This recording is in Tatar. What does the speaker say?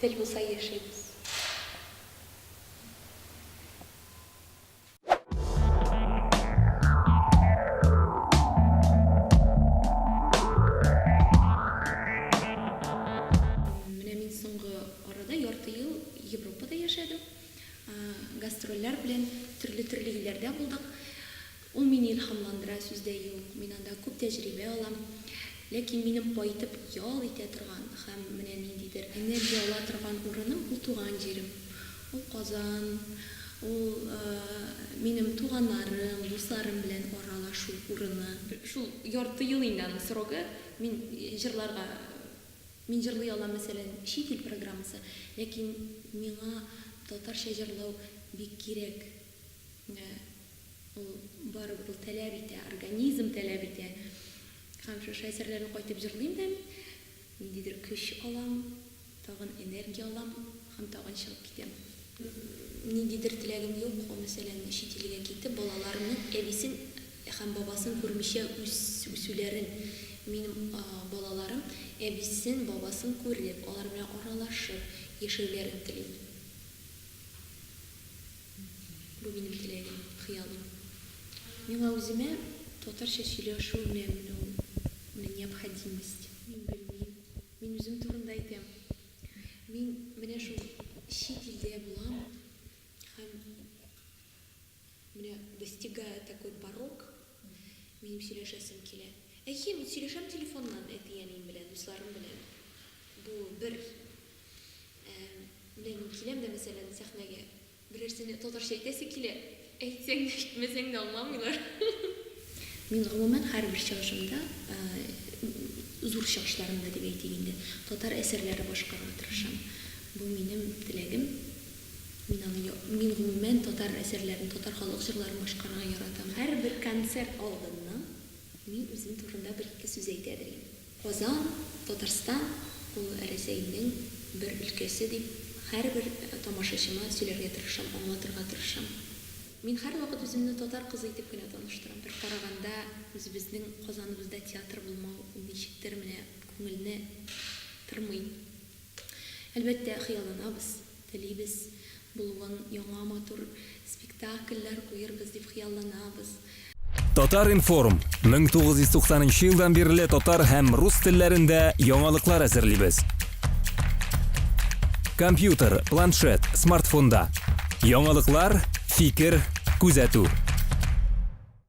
тел болса яшайбыз. Менә мин соңгы арада ярты ел Европада яшәдем. Гастрольләр белән төрле илләрдә булдык. Ул мине илһамландыра, сүздә юк. Мин анда күп тәҗрибә алам. Ләкин минем кайтып ял итә торган һәм менә ниндидер энергия ала торган урыным ул туган җирем. Ул Казан, ул минем туганнарым, дусларым белән аралашу урыны. Шул ярты ел инде аның срогы. Мин җырлый алам, мәсәлән, чит ил программасы. Ләкин миңа татарча җырлау бик кирәк. Ул барыбер ул таләп итә, организм таләп итә. Һәм шушы әсәрләрне кайтып җырлыйм да, ниндидер көч алам, тагын энергия алам, һәм тагын чыгып китәм. Ниндидер теләгем юк, мәсәлән, чит илгә китеп, балаларымның әбисен һәм бабасын күрмичә үсүләрен. Минем балаларым әбисен, бабасын күреп, алар белән аралашып, яшәүләрен телим. Бу минем теләгем, хыялым. Миңа үземә татарча сөйләшү необходимость. Мин белмим. Мин үзем турында әйтәм. Мин менә шул чит илдә булам һәм менә достигая такой порог, минем сөйләшәсем килә. Әйе, мин сөйләшәм телефоннан әтиянем белән, дусларым белән. Бу бер. Менә мин киләм дә, мәсәлән, сәхнәгә. Берәрсенә татарча әйтәсе килә. Әйтсәң дә, әйтмәсәң дә аңламыйлар. Мин гомумән һәрбер чыгышымда, зур чыгышларымда дип әйтик инде, татар әсәрләре башкарырга тырышам. Бу минем теләгем. Мин гомумән татар әсәрләрен, татар халык җырларын башкарырга яратам. Һәрбер концерт алдыннан мин үзем турында бер-ике сүз әйтәдер идем. Казан, Татарстан, ул Рәсәйнең бер өлкәсе дип һәрбер тамашачыма сөйләргә тырышам, аңлатырга тырышам. Мин һәр вакыт үземне татар кызы итеп кенә таныштырам. Бер караганда үзебезнең Казаныбызда театр булмау ничектер менә күңелне тырмый. Әлбәттә, хыялланабыз, телибез, булуын яңа матур спектакльләр куербыз дип хыялланабыз. Татар информ 1990 елдан бирле татар һәм рус телләрендә яңалыклар әзерлибез. Компьютер, планшет, смартфонда. Яңалыклар, фикер, күзәтү.